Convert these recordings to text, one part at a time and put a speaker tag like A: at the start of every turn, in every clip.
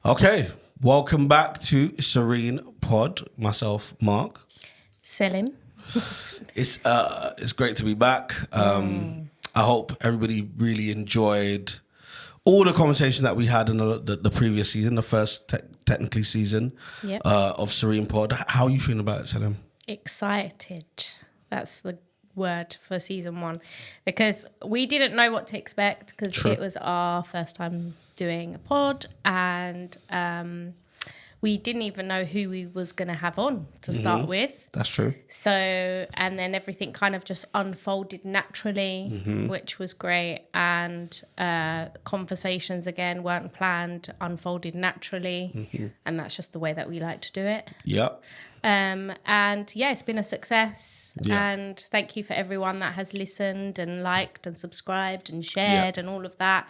A: Okay, welcome back to Serene Pod. Myself, Mark.
B: Selin.
A: It's great to be back. I hope everybody really enjoyed all the conversations that we had in the previous season, the first technically season of Serene Pod. How are you feeling about it, Selin?
B: Excited. That's the word for season 1, because we didn't know what to expect because it was our first time doing a pod, and we didn't even know who we was going to have on to start with.
A: That's true.
B: So, and then everything kind of just unfolded naturally, which was great. And conversations, again, weren't planned, unfolded naturally. And that's just the way that we like to do it.
A: Yep.
B: And yeah, it's been a success. Yeah. And thank you for everyone that has listened and liked and subscribed and shared and all of that.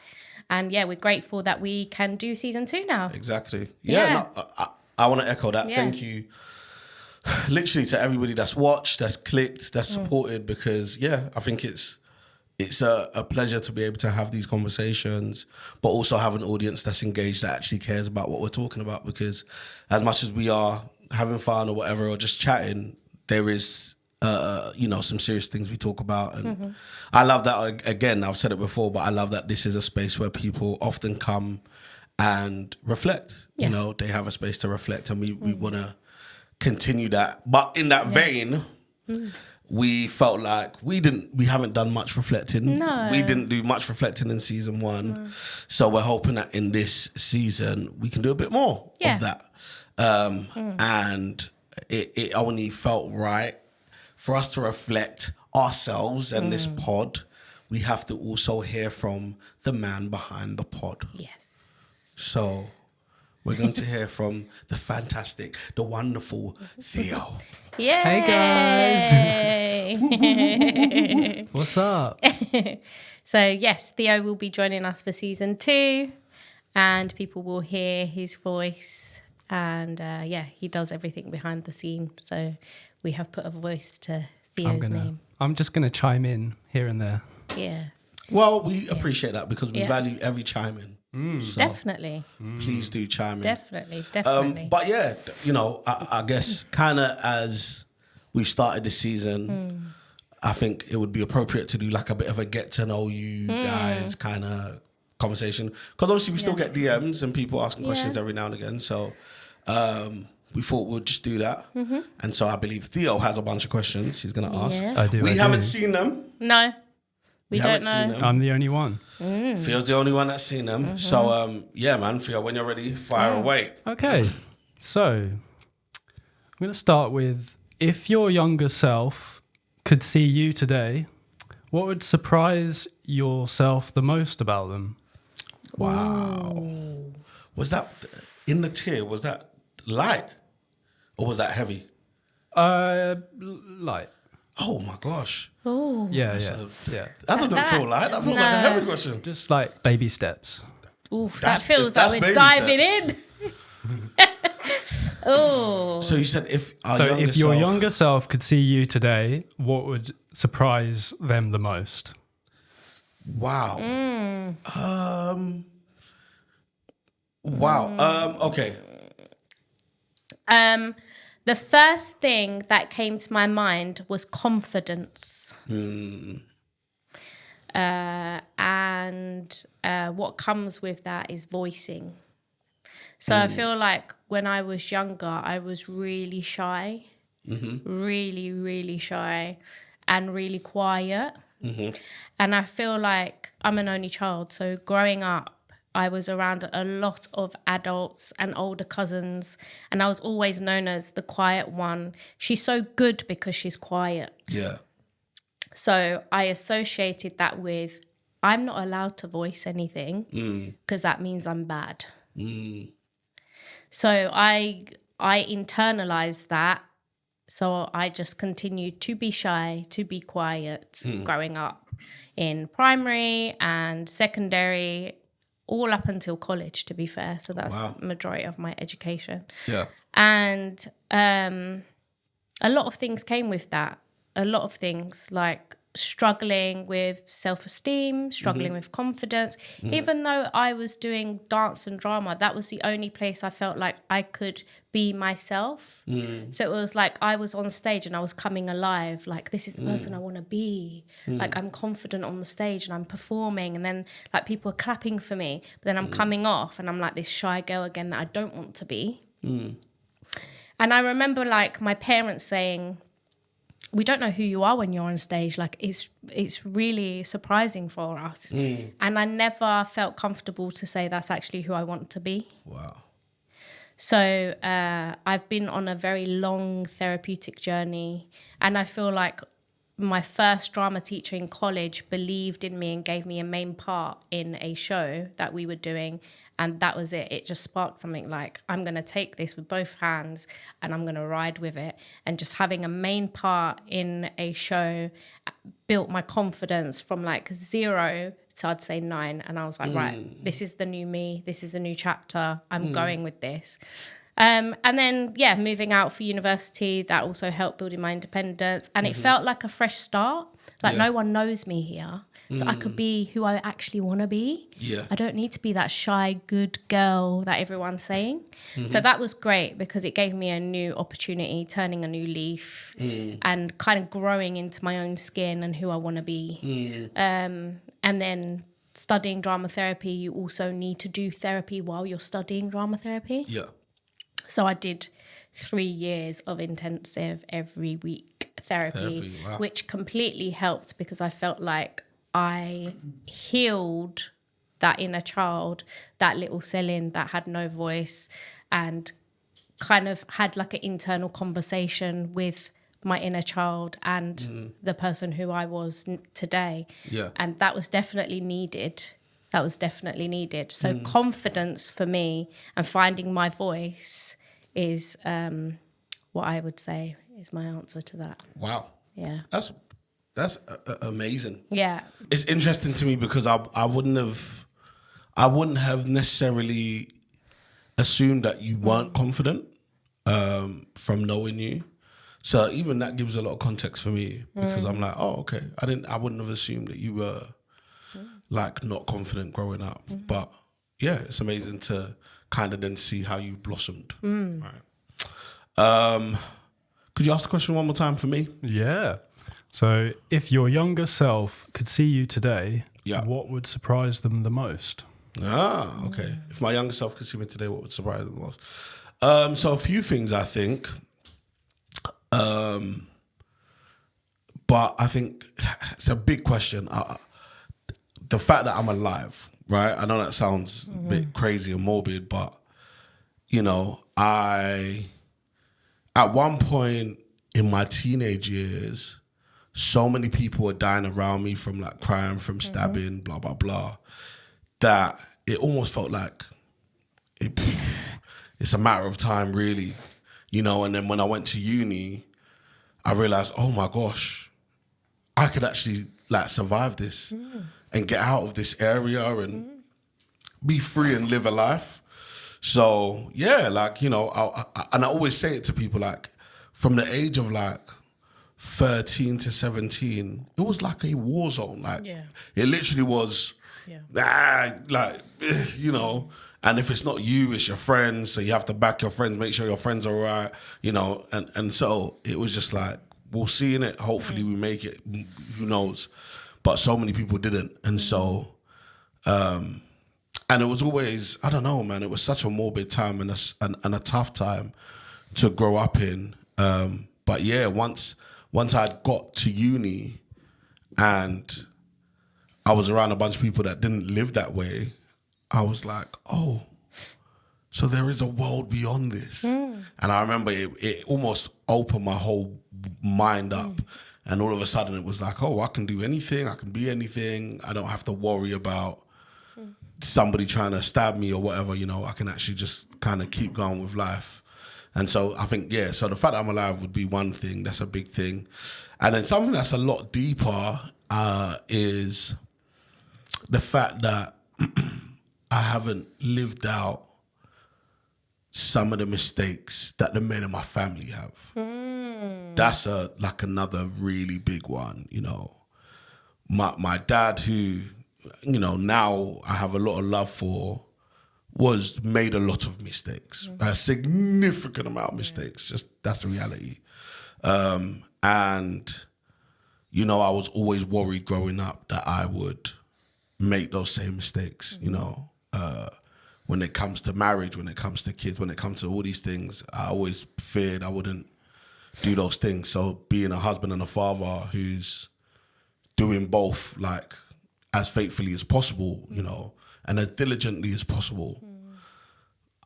B: And yeah, we're grateful that we can do season 2 now.
A: Exactly. Yeah. No, I want to echo that. Yeah. Thank you literally to everybody that's watched, that's clicked, that's supported, because I think it's a pleasure to be able to have these conversations, but also have an audience that's engaged, that actually cares about what we're talking about, because as much as we are having fun or whatever, or just chatting, there is some serious things we talk about. And I love that. Again, I've said it before, but I love that this is a space where people often come and reflect. You know, they have a space to reflect, and we want to continue that. But in that vein, we felt like we haven't done much reflecting.
B: No.
A: We didn't do much reflecting in season 1. So we're hoping that in this season we can do a bit more of that. And it only felt right for us to reflect ourselves and this pod. We have to also hear from the man behind the pod.
B: Yes.
A: So we're going to hear from the fantastic, the wonderful Theo.
B: Yay!
C: Hey guys. What's up?
B: So yes, Theo will be joining us for season 2, and people will hear his voice. And he does everything behind the scene. So we have put a voice to Theo's name.
C: I'm just going to chime in here and there.
B: Yeah.
A: Well, we appreciate that because we value every chime in. So
B: Definitely.
A: please do chime in.
B: Definitely.
A: But yeah, I guess kind of as we started this season, I think it would be appropriate to do like a bit of a get to know you guys kind of conversation. Because obviously we still get DMs and people asking questions every now and again. So we thought we'd just do that. And so I believe Theo has a bunch of questions he's going to ask.
B: Yes.
C: I do.
A: We haven't seen them.
B: No. We don't
A: haven't seen
B: know.
A: them.
C: I'm the only one.
A: Theo's the only one that's seen them. So, man, Theo, when you're ready, fire away.
C: Okay. So I'm going to start with, if your younger self could see you today, what would surprise yourself the most about them?
A: Wow. Was that in the tier? Was that light or was that heavy?
C: Light.
A: Oh my gosh.
B: Oh.
C: Yeah.
A: That doesn't feel light. That feels like a heavy question.
C: Just like baby steps.
B: Ooh, that feels like we're diving in. Oh.
A: So you said if
C: your younger self could see you today, what would surprise them the most?
A: Wow. Wow. Okay.
B: The first thing that came to my mind was confidence. And what comes with that is voicing. So I feel like when I was younger, I was really shy, really, really shy and really quiet. And I feel like I'm an only child. So growing up, I was around a lot of adults and older cousins, and I was always known as the quiet one. She's so good because she's quiet.
A: Yeah.
B: So I associated that with, I'm not allowed to voice anything because that means I'm bad. So I internalized that. So I just continued to be shy, to be quiet growing up in primary and secondary, all up until college, to be fair. So that's the majority of my education.
A: Yeah.
B: And a lot of things came with that. A lot of things, like struggling with self-esteem, struggling with confidence. Even though I was doing dance and drama, that was the only place I felt like I could be myself. So it was like I was on stage and I was coming alive, like this is the person I want to be. Like I'm confident on the stage and I'm performing, and then like people are clapping for me, but then I'm coming off and I'm like this shy girl again that I don't want to be. And I remember like my parents saying, we don't know who you are when you're on stage. Like it's really surprising for us. And I never felt comfortable to say that's actually who I want to be.
A: Wow.
B: So I've been on a very long therapeutic journey, and I feel like my first drama teacher in college believed in me and gave me a main part in a show that we were doing. And that was it. It just sparked something like, I'm going to take this with both hands and I'm going to ride with it. And just having a main part in a show built my confidence from like 0 to I'd say 9. And I was like, right, this is the new me. This is a new chapter. I'm going with this. And then, yeah, moving out for university, that also helped building my independence. And it felt like a fresh start. Like no one knows me here. So I could be who I actually want to be.
A: Yeah.
B: I don't need to be that shy, good girl that everyone's saying. So that was great because it gave me a new opportunity, turning a new leaf and kind of growing into my own skin and who I want to be. And then studying drama therapy, you also need to do therapy while you're studying drama therapy.
A: Yeah.
B: So I did 3 years of intensive every week therapy.
A: Wow.
B: Which completely helped because I felt like I healed that inner child, that little Selin that had no voice, and kind of had like an internal conversation with my inner child and the person who I was today.
A: Yeah.
B: And that was definitely needed. So confidence for me and finding my voice is what I would say is my answer to that.
A: Wow.
B: Yeah.
A: That's amazing.
B: Yeah.
A: It's interesting to me because I wouldn't have necessarily assumed that you weren't confident from knowing you. So even that gives a lot of context for me because I'm like, oh, okay. I wouldn't have assumed that you were like not confident growing up. But yeah, it's amazing to kind of then see how you've blossomed. Right. Could you ask the question one more time for me?
C: Yeah. So if your younger self could see you today, what would surprise them the most?
A: Ah, okay. If my younger self could see me today, what would surprise them the most? So a few things, I think. But I think it's a big question. The fact that I'm alive, right? I know that sounds a bit crazy and morbid, but, you know, at one point in my teenage years, so many people were dying around me from like crime, from stabbing, blah, blah, blah, that it almost felt like it's a matter of time, really, you know. And then when I went to uni, I realized, oh my gosh, I could actually like survive this and get out of this area and be free and live a life. So yeah, like, you know, I always say it to people, like from the age of like 13 to 17, it was like a war zone. Like it literally was, like, you know, and if it's not you, it's your friends. So you have to back your friends, make sure your friends are all right, you know. And so it was just like, we'll see in it. Hopefully we make it, who knows. But so many people didn't. And so, and it was always, I don't know, man, it was such a morbid time and a tough time to grow up in. But yeah, once I'd got to uni and I was around a bunch of people that didn't live that way, I was like, oh, so there is a world beyond this. And I remember it almost opened my whole mind up. And all of a sudden it was like, oh, I can do anything. I can be anything. I don't have to worry about somebody trying to stab me or whatever, you know. I can actually just kind of keep going with life. And so I think, yeah, so the fact that I'm alive would be one thing. That's a big thing. And then something that's a lot deeper is the fact that I haven't lived out some of the mistakes that the men in my family have. That's like another really big one, you know. my dad, who, you know, now I have a lot of love for, made a lot of mistakes, a significant amount of mistakes. Just that's the reality. And, you know, I was always worried growing up that I would make those same mistakes, you know. When it comes to marriage, when it comes to kids, when it comes to all these things, I always feared I wouldn't do those things. So being a husband and a father who's doing both, like, as faithfully as possible, you know, and as diligently as possible,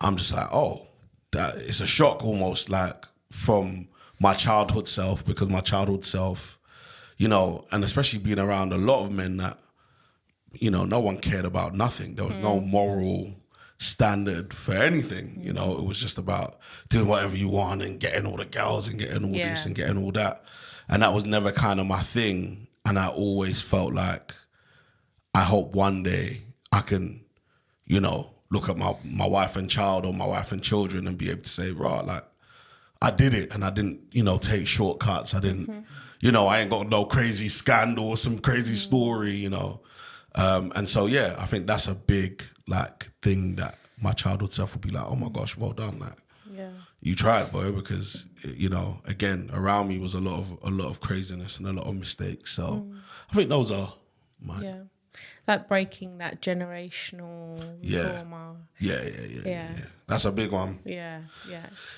A: I'm just like, oh, that it's a shock almost, like, from my childhood self, because my childhood self, you know, and especially being around a lot of men that, you know, no one cared about nothing. There was no moral standard for anything, you know. It was just about doing whatever you want and getting all the girls and getting all this and getting all that. And that was never kind of my thing. And I always felt like, I hope one day I can, you know, look at my wife and child or my wife and children and be able to say, right, like, I did it and I didn't, you know, take shortcuts. I didn't, you know, I ain't got no crazy scandal or some crazy story, you know. And so, yeah, I think that's a big, like, thing that my childhood self would be like, oh my gosh, well done. Like, you tried, boy, because, you know, again, around me was a lot of craziness and a lot of mistakes. So I think those are mine.
B: Yeah. Like breaking that generational trauma.
A: Yeah. That's a big one.
B: Yeah.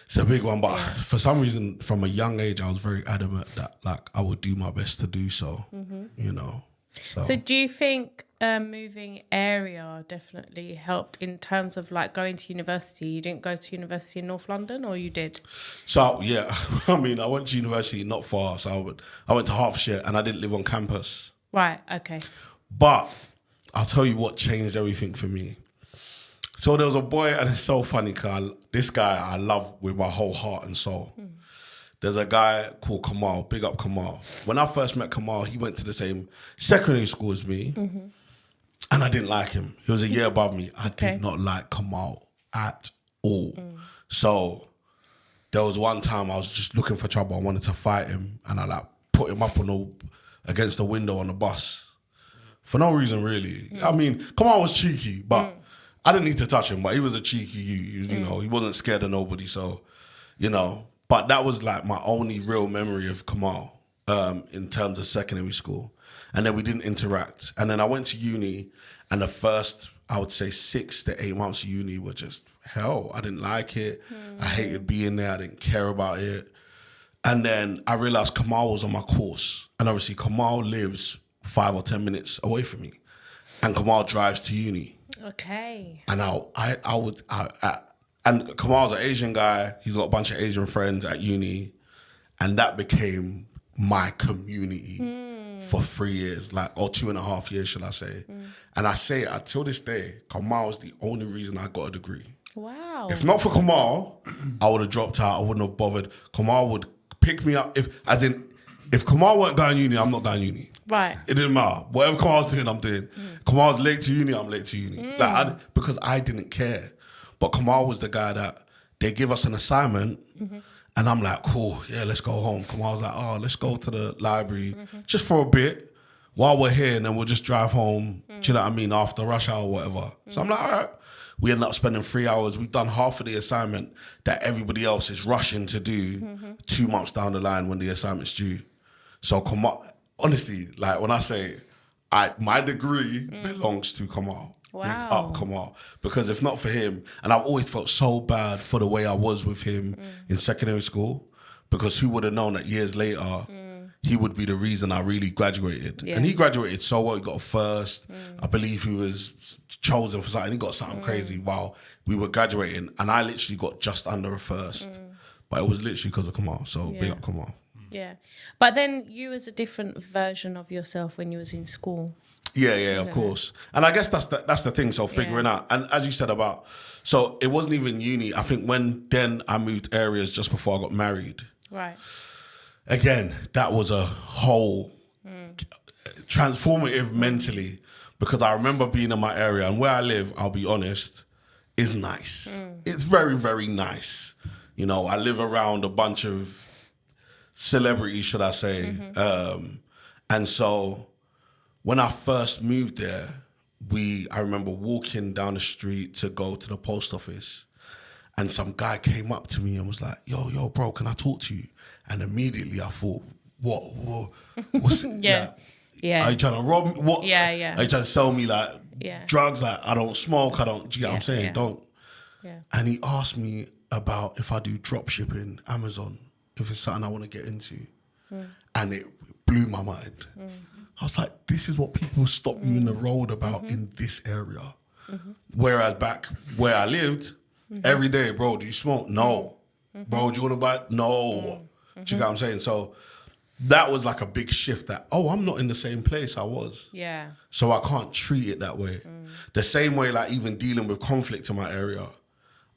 A: It's a big one, but for some reason, from a young age, I was very adamant that, like, I would do my best to do so, you know. So
B: do you think moving area definitely helped in terms of, like, going to university? You didn't go to university in North London, or you did?
A: So, yeah, I mean, I went to university not far. So I went to Hertfordshire and I didn't live on campus.
B: Right, okay.
A: But I'll tell you what changed everything for me. So there was a boy, and it's so funny because this guy I love with my whole heart and soul. There's a guy called Kamal, big up Kamal. When I first met Kamal, he went to the same secondary school as me, and I didn't like him. He was a year above me. I did not like Kamal at all. So there was one time I was just looking for trouble. I wanted to fight him, and I, like, put him up against the window on the bus. For no reason, really. I mean, Kamal was cheeky, but I didn't need to touch him. But he was a cheeky you know. He wasn't scared of nobody, so, you know. But that was, like, my only real memory of Kamal in terms of secondary school. And then we didn't interact. And then I went to uni, and the first, I would say, 6 to 8 months of uni were just hell. I didn't like it. I hated being there. I didn't care about it. And then I realized Kamal was on my course. And obviously Kamal lives 5 or 10 minutes away from me. And Kamal drives to uni.
B: Okay.
A: And and Kamal's an Asian guy. He's got a bunch of Asian friends at uni. And that became my community for 3 years, like, or 2.5 years, should I say. And I say, till this day, Kamal is the only reason I got a degree.
B: Wow.
A: If not for Kamal, I would have dropped out. I wouldn't have bothered. Kamal would pick me up. If Kamal weren't going uni, I'm not going uni.
B: Right.
A: It didn't matter. Whatever Kamal's doing, I'm doing. Kamal's late to uni, I'm late to uni. Because I didn't care. But Kamal was the guy that they give us an assignment, and I'm like, cool, yeah, let's go home. Kamal's like, oh, let's go to the library just for a bit while we're here, and then we'll just drive home, do you know what I mean, after rush hour or whatever. So I'm like, all right. We ended up spending 3 hours. We've done half of the assignment that everybody else is rushing to do 2 months down the line when the assignment's due. So Kamal, honestly, like, when I say my degree belongs to Kamal.
B: Wow.
A: Big up Kamal. Because if not for him, and I've always felt so bad for the way I was with him in secondary school, because who would have known that years later he would be the reason I really graduated. And he graduated so well. He got a first. I believe he was chosen for something. He got something crazy while we were graduating. And I literally got just under a first. But it was literally because of Kamal. So big up Kamal.
B: Yeah. But then you was a different version of yourself when you was in school.
A: Yeah, of course. And I guess that's the thing, so figuring out. And as you said about, so it wasn't even uni. I think then I moved areas just before I got married.
B: Right.
A: Again, that was a whole transformative mentally, because I remember being in my area, and where I live, I'll be honest, is nice. It's very, very nice. You know, I live around a bunch of celebrities, should I say. And so when I first moved there, I remember walking down the street to go to the post office, and some guy came up to me and was like, yo, bro, can I talk to you? And immediately I thought, what's it?
B: Yeah. Yeah.
A: Are you trying to rob me? What?
B: Yeah.
A: Are you trying to sell me like drugs? Like, I don't smoke, do you get what I'm saying? Don't.
B: Yeah.
A: And he asked me about if I do drop shipping, Amazon, if it's something I want to get into. And it blew my mind. I was like, this is what people stop you in the road about in this area. Whereas back where I lived, every day, bro, do you smoke? No. Bro, do you want to buy? No. Do you get what I'm saying? So that was like a big shift that, I'm not in the same place I was.
B: Yeah.
A: So I can't treat it that way. The same way, like even dealing with conflict in my area,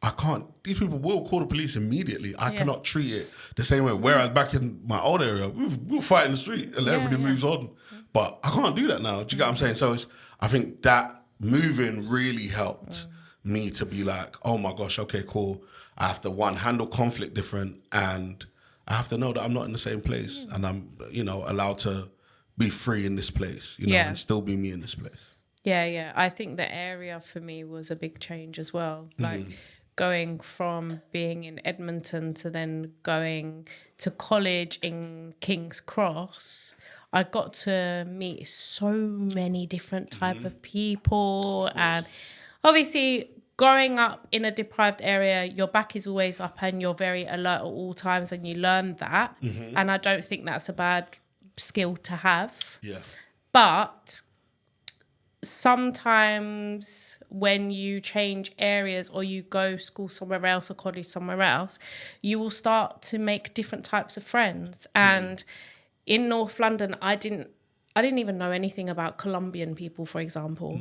A: I can't, these people will call the police immediately. I cannot treat it the same way. Whereas back in my old area, we'll fight in the street and everybody moves on. But I can't do that now. Do you get what I'm saying? So I think that moving really helped me to be like, oh my gosh, okay, cool. I have to, handle conflict different, and I have to know that I'm not in the same place and I'm, allowed to be free in this place, and still be me in this place.
B: Yeah. I think the area for me was a big change as well. Like going from being in Edmonton to then going to college in King's Cross, I got to meet so many different type of people. And obviously growing up in a deprived area, your back is always up and you're very alert at all times, and you learn that. And I don't think that's a bad skill to have.
A: Yeah.
B: But sometimes when you change areas or you go school somewhere else or college somewhere else, you will start to make different types of friends. And in North London, I didn't even know anything about Colombian people, for example.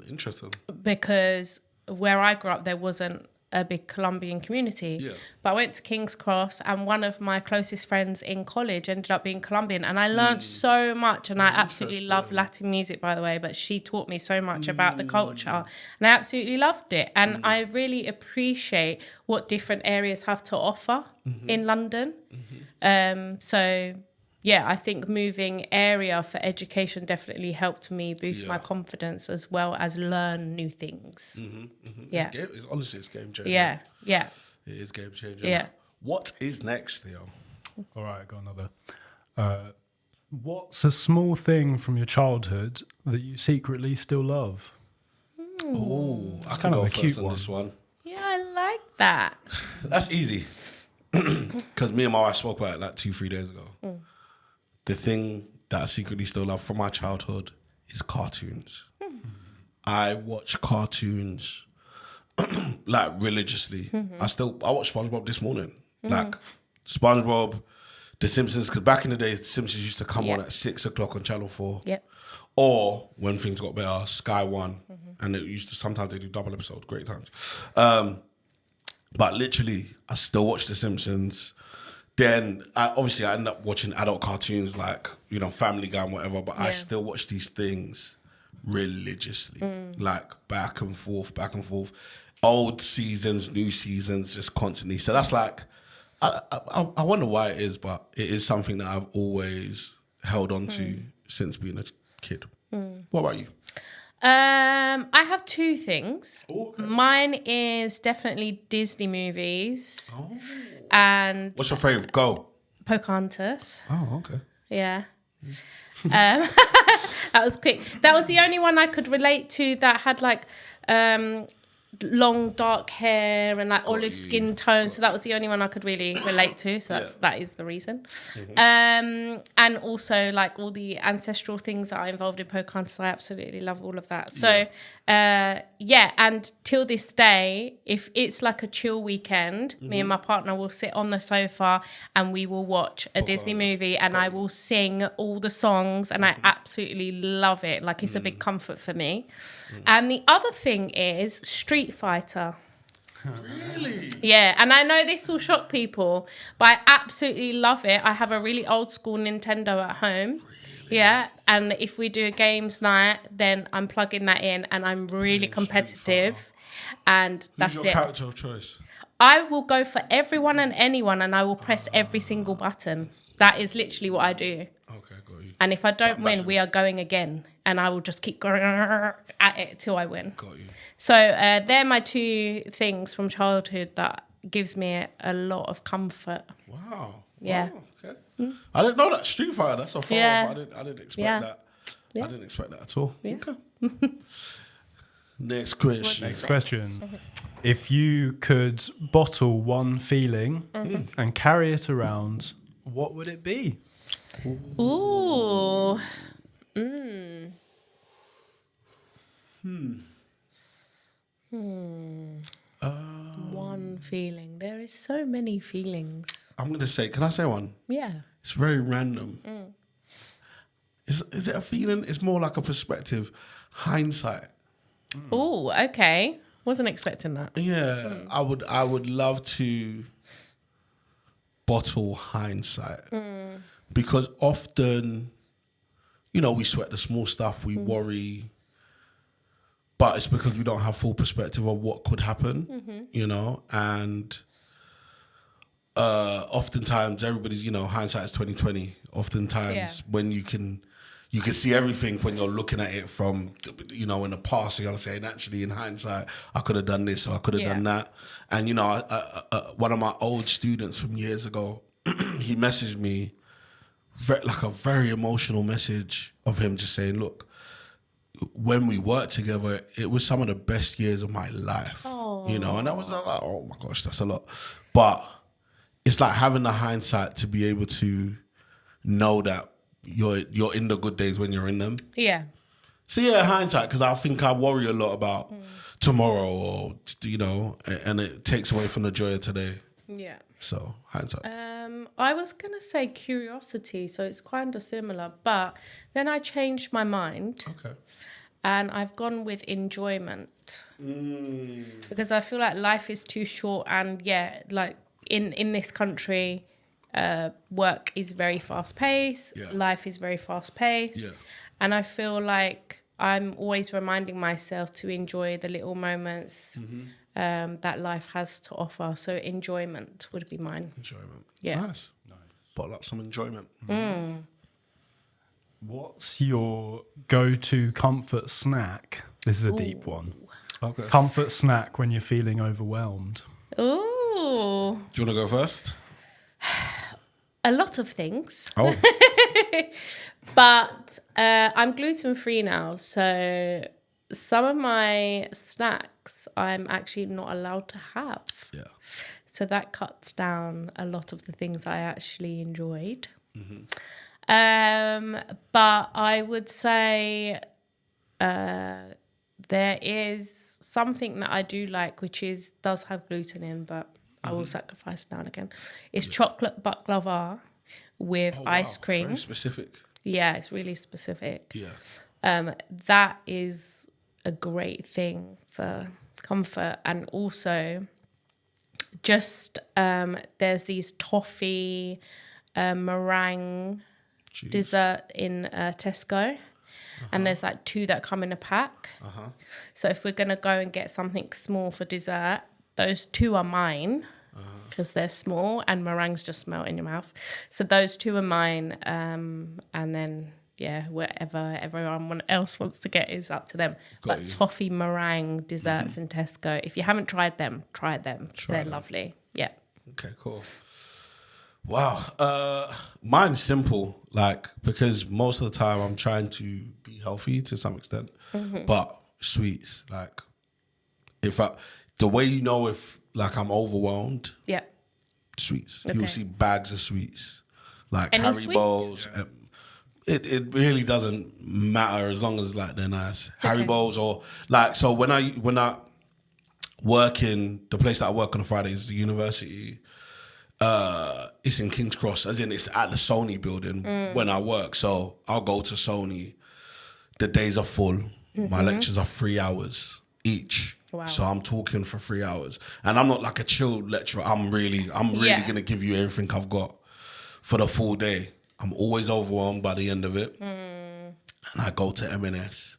A: Interesting.
B: Because where I grew up, there wasn't a big Colombian community. Yeah. But I went to King's Cross, and one of my closest friends in college ended up being Colombian, and I learned so much. And I absolutely love Latin music, by the way, but she taught me so much about the culture, and I absolutely loved it. And I really appreciate what different areas have to offer in London. So yeah, I think moving area for education definitely helped me boost my confidence as well as learn new things. Yeah.
A: Honestly, it's game changer.
B: Yeah. It
A: is game changer.
B: Yeah.
A: What is next, Theo?
C: All right, got another. What's a small thing from your childhood that you secretly still love?
A: Oh, I can
C: kind
A: go
C: of a
A: first
C: cute
A: on
C: one.
A: this one.
B: Yeah, I like that.
A: That's easy. Because me and my wife spoke about it like 2-3 days ago. The thing that I secretly still love from my childhood is cartoons. I watch cartoons like religiously. I watched SpongeBob this morning. Like SpongeBob, The Simpsons, because back in the day, The Simpsons used to come on at 6 o'clock on Channel 4.
B: Yep.
A: Or when things got better, Sky One. And it used to, sometimes they do double episodes, great times. But literally, I still watch The Simpsons. Then, I end up watching adult cartoons like, Family Guy and whatever, but I still watch these things religiously. Like, back and forth. Old seasons, new seasons, just constantly. So that's like, I wonder why it is, but it is something that I've always held on to since being a kid. What about you?
B: I have two things.
A: Oh, okay.
B: Mine is definitely Disney movies. And
A: What's your favourite? Go.
B: Pocahontas.
A: Oh, okay.
B: Yeah. That was quick. That was the only one I could relate to that had like long dark hair and like olive skin tone. So that was the only one I could really relate to. So that is the reason. And also like all the ancestral things that are involved in Pocahontas, I absolutely love all of that. So and till this day, if it's like a chill weekend, me and my partner will sit on the sofa and we will watch a Disney movie, and I will sing all the songs, and I absolutely love it. Like it's a big comfort for me. And the other thing is Street Fighter.
A: Really?
B: Yeah, and I know this will shock people, but I absolutely love it. I have a really old school Nintendo at home. Really? Yeah, and if we do a games night, then I'm plugging that in, and I'm really competitive. And that's it.
A: Who's your character of choice?
B: I will go for everyone and anyone, and I will press every single button. That is literally what I do.
A: Okay, got you.
B: And if I don't win, we are going again. And I will just keep going at it till I win.
A: Got you.
B: So they're my two things from childhood that gives me a lot of comfort.
A: Wow.
B: Yeah.
A: Wow, okay. I didn't know that. Street Fighter, that's so far off. I didn't expect that.
B: Yeah.
A: I didn't expect that at all.
B: Yeah.
A: Okay. Next question.
C: Next question. If you could bottle one feeling and carry it around, what would it be?
B: Ooh. One feeling. There is so many feelings.
A: I'm going to say, can I say one?
B: Yeah.
A: It's very random. Is it a feeling? It's more like a perspective. Hindsight.
B: Oh, okay. Wasn't expecting that.
A: Yeah, I would love to bottle hindsight because often, you know, we sweat the small stuff, we worry, but it's because we don't have full perspective of what could happen, you know, and oftentimes everybody's, you know, hindsight is 20/20. Oftentimes when you can see everything when you're looking at it from, you know, in the past. You're saying, actually, in hindsight, I could have done this or I could have done that. And, you know, one of my old students from years ago, he messaged me like a very emotional message of him just saying, look, when we worked together, it was some of the best years of my life, you know. And I was like, oh my gosh, that's a lot. But it's like having the hindsight to be able to know that you're in the good days when you're in them.
B: Yeah.
A: So yeah, hindsight, because I think I worry a lot about tomorrow, or, you know, and it takes away from the joy of today.
B: Yeah.
A: So hindsight.
B: I was going to say curiosity, so it's kind of similar, but then I changed my mind.
A: Okay.
B: And I've gone with enjoyment. Because I feel like life is too short, and like in this country, work is very fast paced.
A: Yeah.
B: Life is very fast paced.
A: Yeah.
B: And I feel like I'm always reminding myself to enjoy the little moments that life has to offer. So enjoyment would be mine.
A: Enjoyment.
B: Yeah.
A: Nice. Bottle up some enjoyment.
C: What's your go-to comfort snack? This is a deep one.
A: Okay.
C: Comfort snack when you're feeling overwhelmed.
B: Ooh.
A: Do you want to go first?
B: A lot of things.
A: Oh.
B: But I'm gluten-free now, so some of my snacks I'm actually not allowed to have.
A: Yeah.
B: So that cuts down a lot of the things I actually enjoyed. But I would say there is something that I do like, which does have gluten in, but I will sacrifice now and again. It's chocolate baklava with ice cream.
A: Very specific.
B: Yeah, it's really specific.
A: Yeah.
B: That is a great thing for comfort. And also just there's these toffee meringue dessert in Tesco. And there's like 2 that come in a pack. So if we're going to go and get something small for dessert, those 2 are mine because they're small and meringues just melt in your mouth. So those 2 are mine. And then, whatever everyone else wants to get is up to them. But toffee meringue desserts in Tesco, if you haven't tried them, try them. They're lovely. Yeah.
A: Okay, cool. Wow. Mine's simple, like, because most of the time I'm trying to be healthy to some extent, but sweets, like, the way you know if, like, I'm overwhelmed, sweets.
B: Okay.
A: You'll see bags of sweets, like
B: Any
A: Haribos. It really doesn't matter as long as, like, they're nice. Haribos, or, like, so when I work in the place that I work on Fridays, the university, it's in King's Cross, as in it's at the Sony building when I work. So I'll go to Sony. The days are full. My lectures are 3 hours each.
B: Wow.
A: So I'm talking for 3 hours. And I'm not like a chill lecturer. I'm really going to give you everything I've got for the full day. I'm always overwhelmed by the end of it. And I go to M&S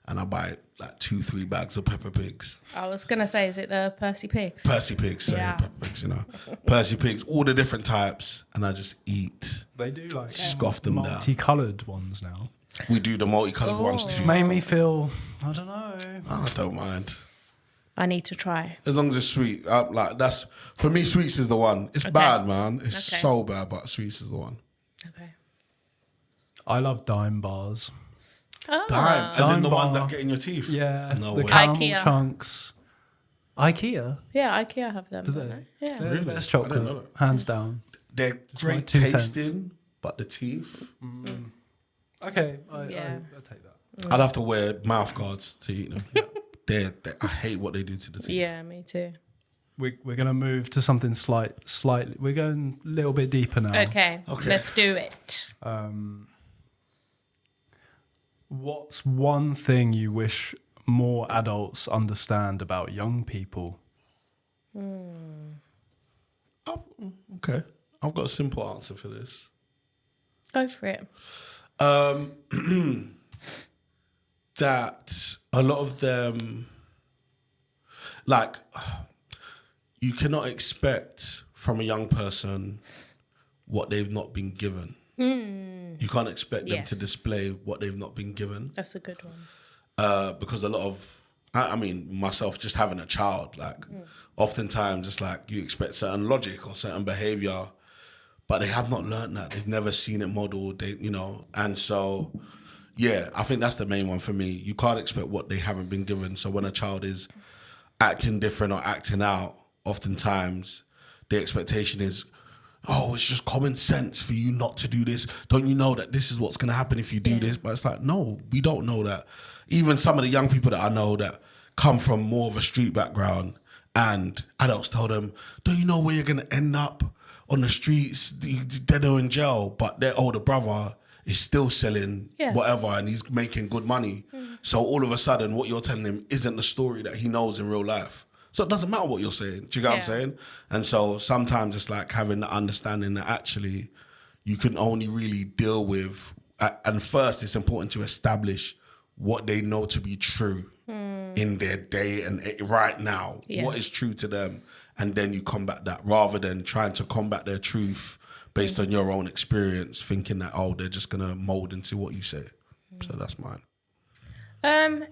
A: and I buy like 2-3 bags of Peppa Pigs.
B: I was going to say, is it the Percy Pigs?
A: Percy Pigs, sorry,
B: Yeah.
A: Peppa Pigs, you know. Percy Pigs, all the different types, and I just eat.
C: They do like
A: scoff them down.
C: multicolored ones now.
A: We do the multicolored ones too.
C: Made me feel, I don't know.
A: I don't mind.
B: I need to try.
A: As long as it's sweet. Like that's for me, sweets is the one. It's bad, man. It's so bad, but sweets is the one.
B: Okay.
C: I love dime bars.
B: Oh.
A: Dime, as in
C: Dime
A: the ones
C: bar.
A: that get in your teeth.
C: Yeah.
A: No
C: the
A: way.
C: caramel
B: IKEA.
C: chunks. IKEA?
B: Yeah, IKEA have them.
C: Do
B: don't
C: they?
B: Yeah.
C: They're
A: Really?
C: the best
A: I didn't know
C: chocolate,
A: that.
C: hands down.
A: They're great
C: like 2 cents.
A: tasting, but the teeth.
C: Okay,
B: Yeah.
C: I'll take that.
A: I'd have to wear mouth guards to eat them. I hate what they do to the teeth.
B: Yeah, me too.
C: We're going to move to something slightly. We're going a little bit deeper now.
B: Okay, let's do it.
C: What's one thing you wish more adults understand about young people?
A: Oh, okay. I've got a simple answer for this.
B: Go for it.
A: That a lot of them, like, you cannot expect from a young person what they've not been given. You can't expect them to display what they've not been given.
B: That's a good one.
A: Because a lot of, I mean, myself just having a child, like, oftentimes it's like you expect certain logic or certain behavior, but they have not learned that. They've never seen it modeled, and so, yeah, I think that's the main one for me. You can't expect what they haven't been given. So when a child is acting different or acting out, oftentimes the expectation is, oh, it's just common sense for you not to do this. Don't you know that this is what's going to happen if you do this? But it's like, no, we don't know that. Even some of the young people that I know that come from more of a street background, and adults tell them, don't you know where you're going to end up on the streets, dead or in jail? But their older brother is still selling whatever and he's making good money. So all of a sudden, what you're telling him isn't the story that he knows in real life. So it doesn't matter what you're saying. Do you get what I'm saying? And so sometimes it's like having the understanding that actually you can only really deal with, and first it's important to establish what they know to be true in their day and right now. What is true to them? And then you combat that rather than trying to combat their truth based on your own experience, thinking that, oh, they're just going to mold into what you say. So that's mine.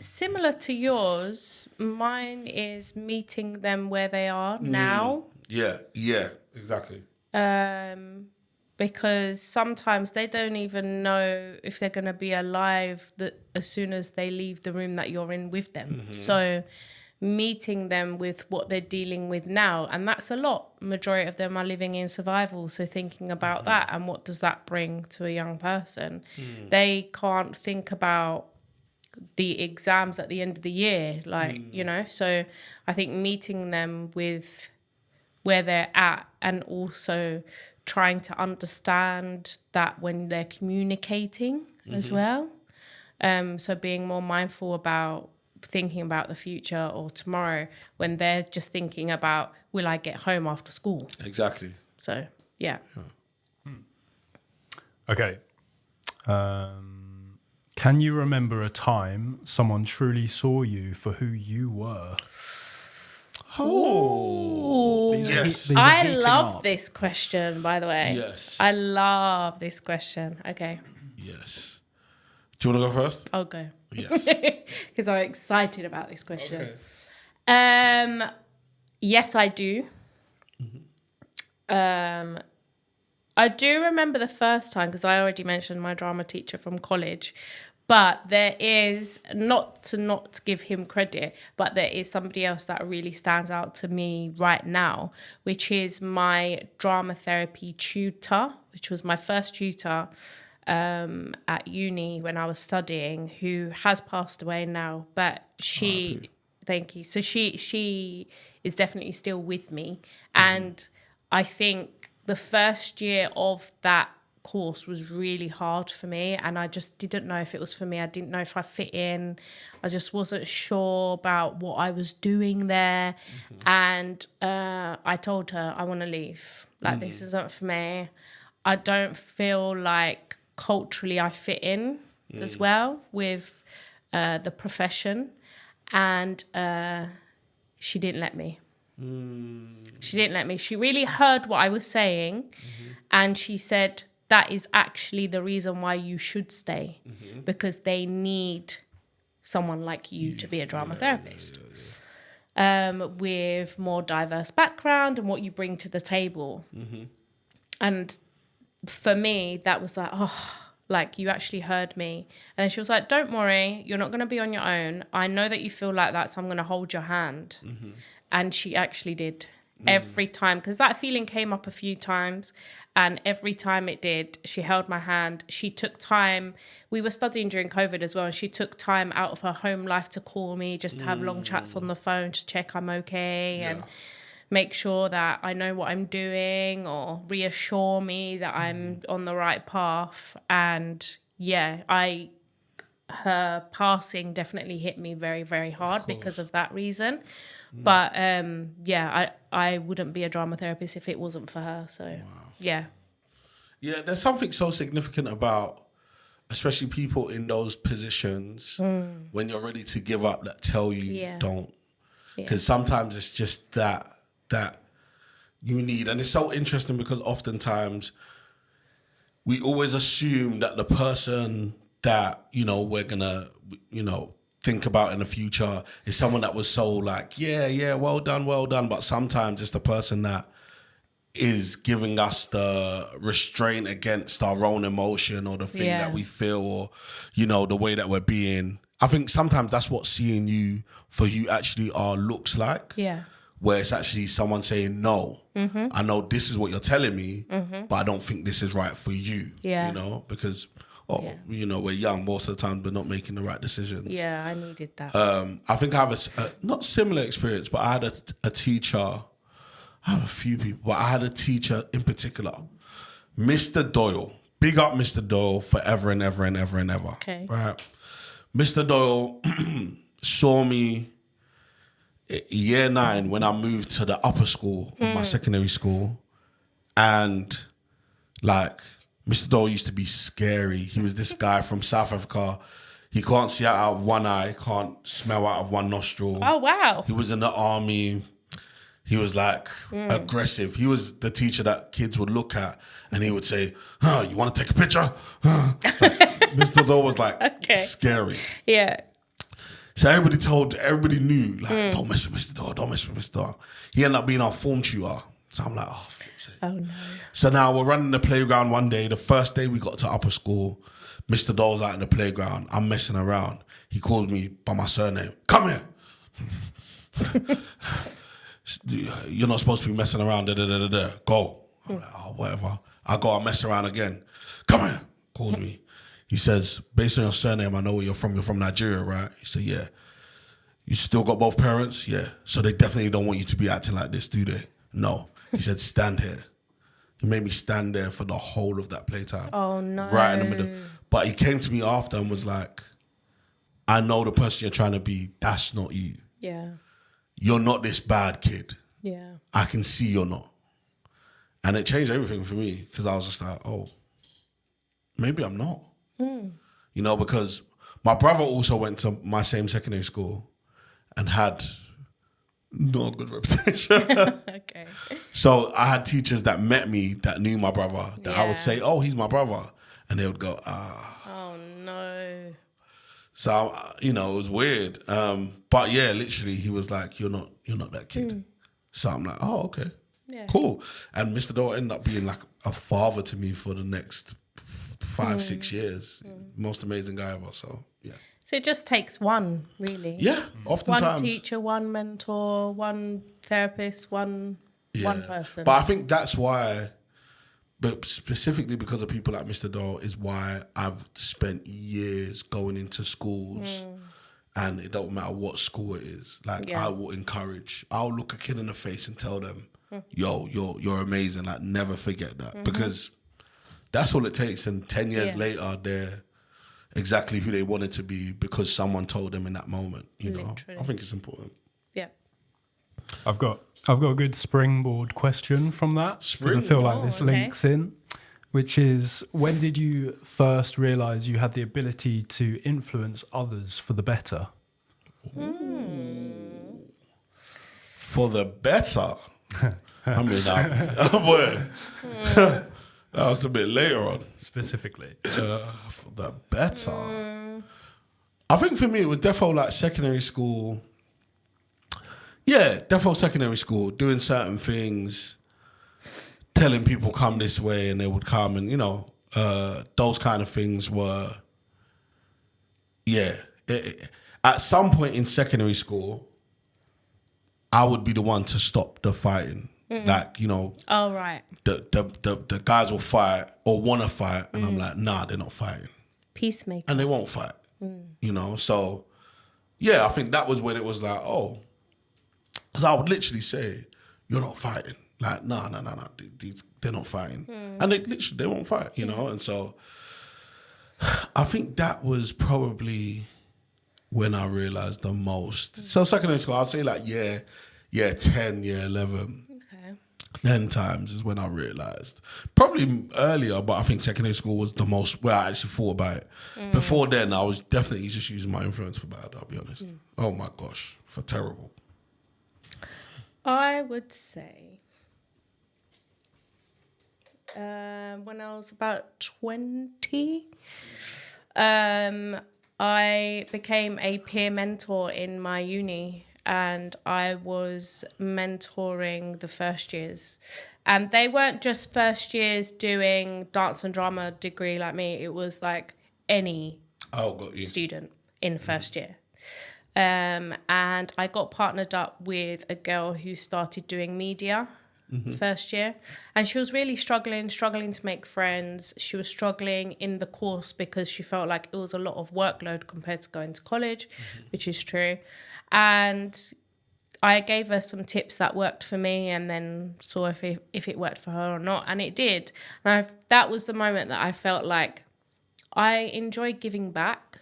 B: Similar to yours, mine is meeting them where they are now.
A: Yeah, exactly.
B: Because sometimes they don't even know if they're going to be alive as soon as they leave the room that you're in with them. So meeting them with what they're dealing with now, and that's a lot. Majority of them are living in survival, so thinking about that and what does that bring to a young person. They can't think about the exams at the end of the year, so I think meeting them with where they're at and also trying to understand that when they're communicating as well, so being more mindful about thinking about the future or tomorrow when they're just thinking about, will I get home after school?
A: Exactly.
B: So yeah.
C: Okay. Can you remember a time someone truly saw you for who you were?
A: Oh, yes.
B: I love this question, by the way.
A: Yes.
B: I love this question. Okay.
A: Yes. Do you want to go first?
B: I'll go.
A: Yes.
B: Because I'm excited about this question. Okay. Yes, I do. I do remember the first time because I already mentioned my drama teacher from college. But there is, not to give him credit, but there is somebody else that really stands out to me right now, which is my drama therapy tutor, which was my first tutor at uni when I was studying, who has passed away now. But thank you. So she is definitely still with me. And I think the first year of that course was really hard for me, and I just didn't know if it was for me. I didn't know if I fit in. I just wasn't sure about what I was doing there. And I told her I want to leave. Like, this isn't for me. I don't feel like culturally I fit in as well with the profession, and she didn't let me. She didn't let me. She really heard what I was saying, and she said, that is actually the reason why you should stay, because they need someone like you to be a drama therapist. With more diverse background and what you bring to the table. And for me, that was like, oh, like, you actually heard me. And then she was like, don't worry, you're not going to be on your own. I know that you feel like that, so I'm going to hold your hand. And she actually did. Every time, because that feeling came up a few times, and every time it did, she held my hand. She took time. We were studying during COVID as well, and she took time out of her home life to call me, just to have long chats on the phone, to check I'm okay and make sure that I know what I'm doing, or reassure me that I'm on the right path. And yeah, her passing definitely hit me very, very hard because of that reason. But I wouldn't be a drama therapist if it wasn't for her. So yeah,
A: there's something so significant about, especially people in those positions, when you're ready to give up, that tell you don't, because sometimes it's just that you need. And it's so interesting because oftentimes we always assume that the person that, you know, we're gonna, you know, think about in the future is someone that was so like, well done. But sometimes it's the person that is giving us the restraint against our own emotion or the thing that we feel, or, you know, the way that we're being. I think sometimes that's what seeing you for who you actually are looks like. Yeah. Where it's actually someone saying, no, I know this is what you're telling me, but I don't think this is right for you. Yeah. You know, because you know, we're young most of the time, but not making the right decisions. Yeah, I needed that. I think I have a not similar experience, but I had a teacher. I have a few people, but I had a teacher in particular, Mr. Doyle. Big up Mr. Doyle forever and ever and ever and ever. Okay. Right. Mr. Doyle saw me year 9 when I moved to the upper school of my secondary school, and like, Mr. Doyle used to be scary. He was this guy from South Africa. He can't see out of one eye, can't smell out of one nostril. Oh, wow. He was in the army. He was like aggressive. He was the teacher that kids would look at and he would say, you want to take a picture? Like, Mr. Doyle was like scary. Yeah. So everybody knew, like, don't mess with Mr. Doyle, don't mess with Mr. Doyle. He ended up being our form tutor. So I'm like, oh, flip's sake. Oh, no. So now we're running the playground one day. The first day we got to upper school, Mr. Dole's out in the playground. I'm messing around. He calls me by my surname. Come here. You're not supposed to be messing around. Go. I'm like, oh, whatever. I go, I mess around again. Come here. Calls me. He says, based on your surname, I know where you're from. You're from Nigeria, right? He said, yeah. You still got both parents? Yeah. So they definitely don't want you to be acting like this, do they? No. He said, stand here. He made me stand there for the whole of that playtime. Oh, no. Right in the middle. But he came to me after and was like, I know the person you're trying to be, that's not you. Yeah. You're not this bad kid. Yeah. I can see you're not. And it changed everything for me because I was just like, oh, maybe I'm not. You know, because my brother also went to my same secondary school and had not a good reputation. Okay. So I had teachers that met me that knew my brother that I would say, oh, he's my brother. And they would go, oh, no. So, you know, it was weird. But yeah, literally, he was like, you're not that kid. So I'm like, oh, okay. Yeah. Cool. And Mr. Doyle ended up being like a father to me for the next 5-6 years. Most amazing guy ever. So, yeah. So it just takes one, really. Yeah, oftentimes. One teacher, one mentor, one therapist, one person. But I think that's why, but specifically because of people like Mr. Doyle, is why I've spent years going into schools and it don't matter what school it is. Like, I will encourage, I'll look a kid in the face and tell them, yo, you're amazing. Like, never forget that. Because that's all it takes. And 10 years later, they're exactly who they wanted to be because someone told them in that moment, you know. I think it's important. Yeah.
C: I've got a good springboard question from that. I feel like this links in which is, when did you first realize you had the ability to influence others for the better?
A: For the better? I mean, that was a bit later on.
C: Specifically.
A: For the better. I think for me, it was defo like secondary school. Yeah, defo secondary school, doing certain things, telling people come this way and they would come, and, you know, those kind of things were, at some point in secondary school, I would be the one to stop the fighting. Like, you know,
B: Oh, right.
A: the guys will fight or want to fight, and I'm like, nah, they're not fighting.
B: Peacemaker.
A: And they won't fight, you know? So, yeah, I think that was when it was like, oh, because I would literally say, you're not fighting. Like, nah, they're not fighting. And they won't fight, you know? And so I think that was probably when I realized the most. So secondary school, I'd say like, year 10, year 11.
B: Okay.
A: 10 times is when I realised. Probably earlier, but I think secondary school was the most where I actually thought about it. Before then, I was definitely just using my influence for bad, I'll be honest. Oh my gosh, for terrible.
B: I would say when I was about 20, I became a peer mentor in my uni, and I was mentoring the first years. And they weren't just first years doing dance and drama degree like me. It was like any student in first year. And I got partnered up with a girl who started doing media first year. And she was really struggling to make friends. She was struggling in the course because she felt like it was a lot of workload compared to going to college, which is true. And I gave her some tips that worked for me, and then saw if it worked for her or not. And it did. And that was the moment that I felt like I enjoy giving back.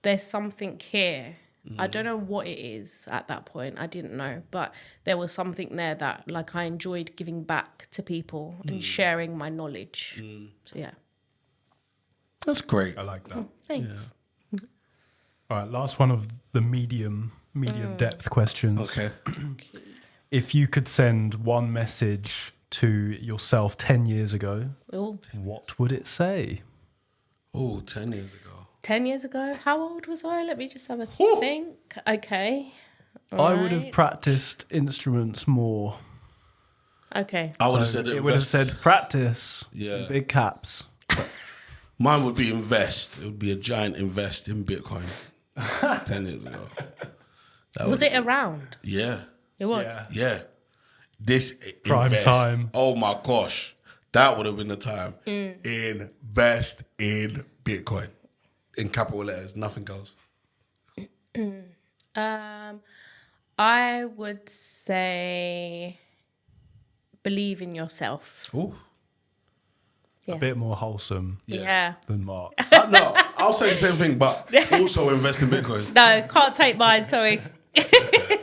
B: There's something here. I don't know what it is at that point. I didn't know. But there was something there that like I enjoyed giving back to people and sharing my knowledge. So, yeah.
A: That's great.
C: I like that.
B: Thanks.
C: Yeah. All right, last one of the medium depth questions.
A: Okay.
C: If you could send one message to yourself 10 years ago, what would it say?
A: Oh, 10 years ago.
B: 10 years ago? How old was I? Let me just have a think. Okay.
C: I would have practiced instruments more.
B: Okay.
A: I would have said
C: it would have said practice.
A: Yeah.
C: Big caps.
A: Mine would be invest. It would be a giant invest in Bitcoin 10 years ago.
B: Was it around?
A: Yeah.
B: It was?
A: Yeah. This
C: Prime
A: invest.
C: time.
A: Oh my gosh. That would have been the time. Invest in Bitcoin. In capital letters, nothing else.
B: I would say believe in yourself.
A: Ooh.
B: Yeah.
C: A bit more wholesome
B: Yeah.
C: than Mark.
A: No, I'll say the same thing, but also invest in Bitcoin.
B: No, can't take mine, sorry.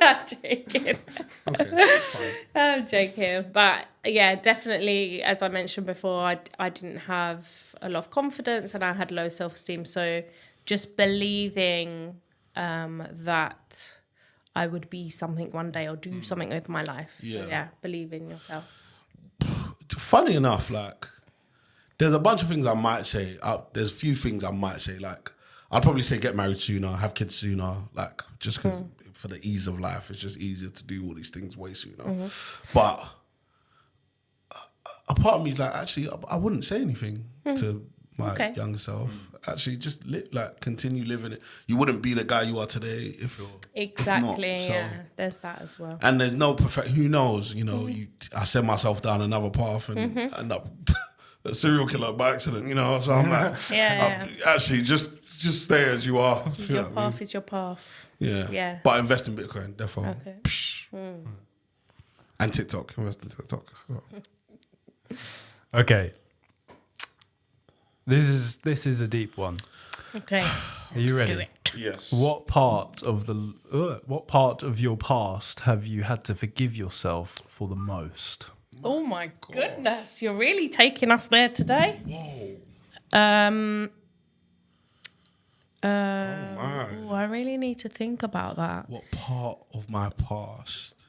B: I'm joking.
A: Okay, fine.
B: I'm joking. But yeah, definitely, as I mentioned before, I didn't have a lot of confidence and I had low self-esteem. So just believing that I would be something one day or do something with my life.
A: Yeah.
B: So, yeah, believe in yourself.
A: Funny enough, like, there's a bunch of things I might say. There's a few things I might say. Like, I'd probably say get married sooner, have kids sooner. Like, just because for the ease of life, it's just easier to do all these things way sooner. But a part of me is like, actually, I wouldn't say anything to my younger self. Actually, just continue living it. You wouldn't be the guy you are today if
B: Exactly,
A: if not. So,
B: yeah. There's that as well.
A: and there's no perfect. Who knows? You know, I set myself down another path and end up a serial killer by accident. You know, so I'm like, actually, just stay as you are.
B: Your path is your path.
A: Yeah. But invest in Bitcoin, definitely.
B: Okay.
A: And TikTok. Invest in TikTok.
C: Okay. This is a deep one.
B: Okay.
C: Are you ready?
B: Do it.
A: Yes.
C: What part of your past have you had to forgive yourself for the most?
B: Oh my goodness, you're really taking us there today.
A: Whoa.
B: I really need to think about that.
A: What part of my past?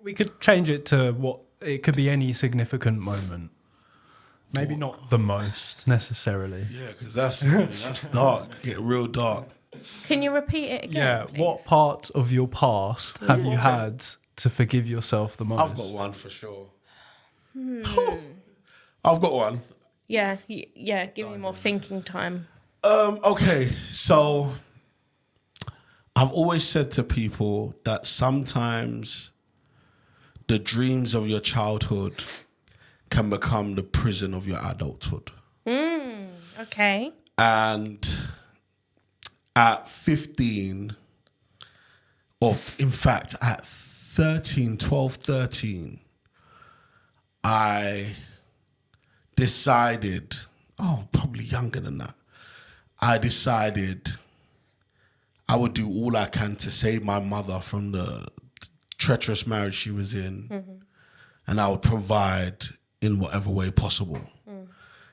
C: We could change it to what it could be any significant moment. Maybe not the most necessarily.
A: Yeah, because that's dark. Get real dark.
B: Can you repeat it again?
C: Yeah,
B: please?
C: what part of your past have you had to forgive yourself the most?
A: I've got one for sure. I've got one.
B: Yeah, give me more thinking time.
A: Okay, so I've always said to people that sometimes the dreams of your childhood can become the prison of your adulthood.
B: Okay.
A: And at 15, or in fact at 13, I decided, probably younger than that, I decided I would do all I can to save my mother from the treacherous marriage she was in, and I would provide in whatever way possible.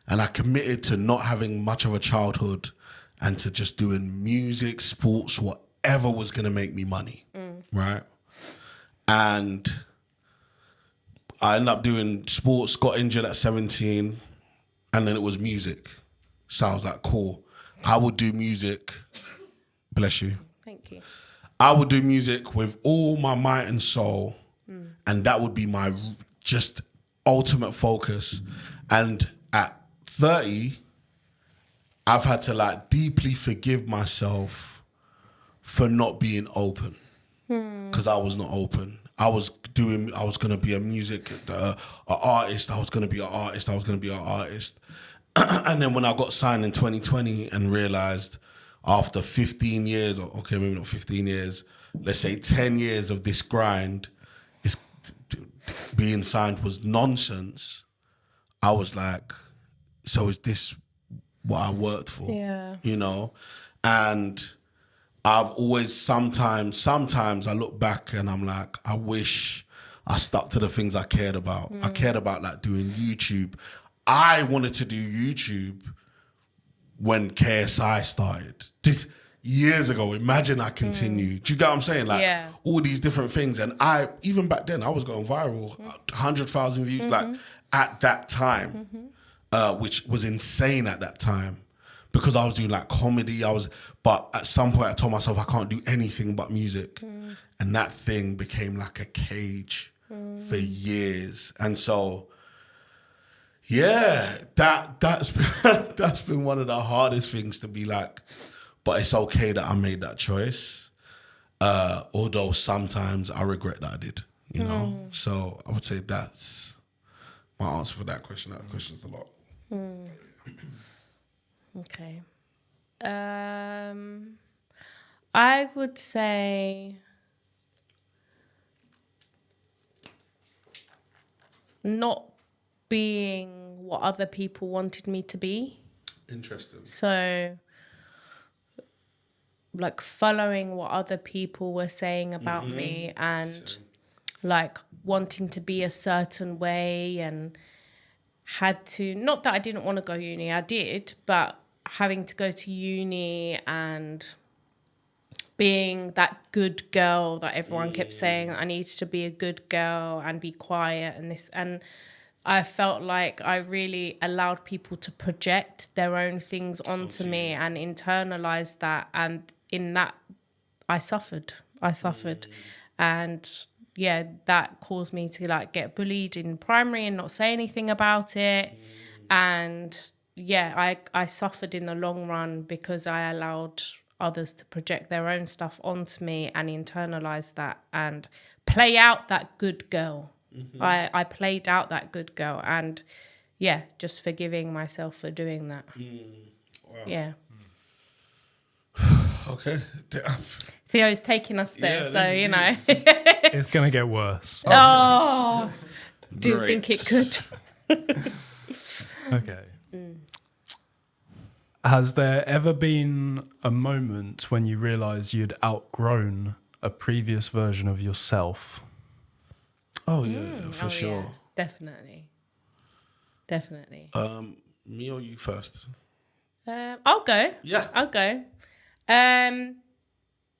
A: And I committed to not having much of a childhood and to just doing music, sports, whatever was going to make me money, right? And I ended up doing sports, got injured at 17, and then it was music. So I was like, cool. I would do music. Bless you.
B: Thank you.
A: I would do music with all my might and soul, and that would be my just ultimate focus. And at 30, I've had to like deeply forgive myself for not being open, because I was not open. I was going to be a music artist. I was going to be an artist. And then when I got signed in 2020 and realized after 15 years, okay, maybe not 15 years, let's say 10 years of this grind, being signed was nonsense. I was like, so is this what I worked for?
B: Yeah.
A: You know? And I've always, sometimes I look back and I'm like, I wish I stuck to the things I cared about. I cared about like doing YouTube. I wanted to do YouTube when KSI started. This years ago, imagine I continued. Do you get what I'm saying? Like all these different things. And even back then, I was going viral, 100,000 views, like at that time, which was insane at that time because I was doing like comedy. But at some point I told myself I can't do anything but music. And that thing became like a cage for years. And so, yeah, that's been one of the hardest things to be like, but it's okay that I made that choice. Although sometimes I regret that I did, you know? So I would say that's my answer for that question. That question's a lot.
B: Okay. I would say not being what other people wanted me to be.
A: Interesting.
B: So, like following what other people were saying about me and like wanting to be a certain way and had to, not that I didn't want to go uni, I did, but having to go to uni and being that good girl that everyone kept saying I needed to be a good girl and be quiet and this, and I felt like I really allowed people to project their own things onto me and internalize that, and in that I suffered. And yeah, that caused me to like get bullied in primary and not say anything about it. And yeah, I suffered in the long run because I allowed others to project their own stuff onto me and internalize that and play out that good girl. I played out that good girl, and yeah, just forgiving myself for doing that.
A: Wow.
B: Yeah.
A: Okay.
B: Theo's taking us there, so you know.
C: It's going to get worse.
B: Oh, didn't think it could.
C: Okay. Has there ever been a moment when you realised you'd outgrown a previous version of yourself?
A: Oh yeah, for sure.
B: Definitely.
A: Me or you first?
B: I'll go.
A: Yeah.
B: I'll go.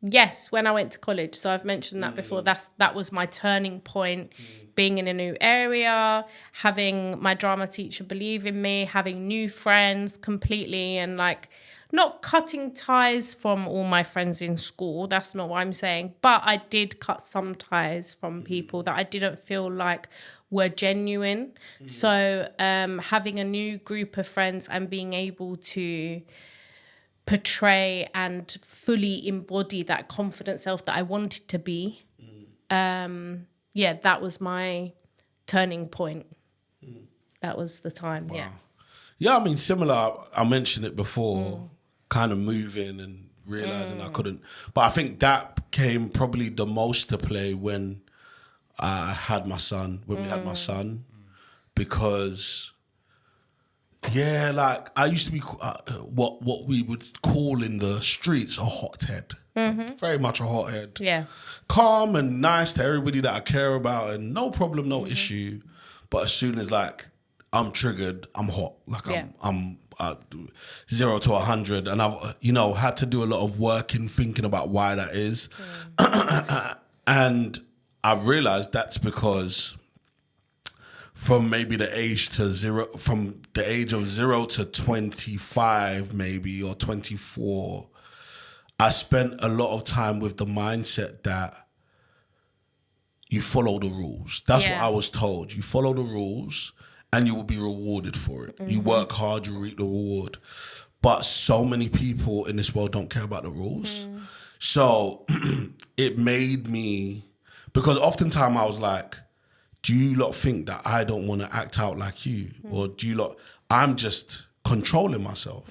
B: Yes, when I went to college. So I've mentioned that before. That was my turning point. Being in a new area, having my drama teacher believe in me, having new friends completely, and like not cutting ties from all my friends in school. That's not what I'm saying. But I did cut some ties from people that I didn't feel like were genuine. So having a new group of friends and being able to portray and fully embody that confident self that I wanted to be. That was my turning point. That was the time.
A: Wow.
B: Yeah.
A: Yeah, I mean, similar. I mentioned it before, kind of moving and realizing I couldn't. But I think that came probably the most to play when I had my son, when we had my son, because, yeah, like I used to be what we would call in the streets a hothead. Very much a hothead.
B: Yeah.
A: Calm and nice to everybody that I care about and no problem, no issue. But as soon as like I'm triggered, I'm hot. Like I'm 0 to 100, and I've had to do a lot of work in thinking about why that is. And I've realized that's because from maybe the age of 0 to 25 maybe, or 24, I spent a lot of time with the mindset that you follow the rules. That's what I was told. You follow the rules and you will be rewarded for it. You work hard, you reap the reward. But so many people in this world don't care about the rules. So it made me, because oftentimes I was like, do you lot think that I don't want to act out like you? Or do you lot, I'm just controlling myself.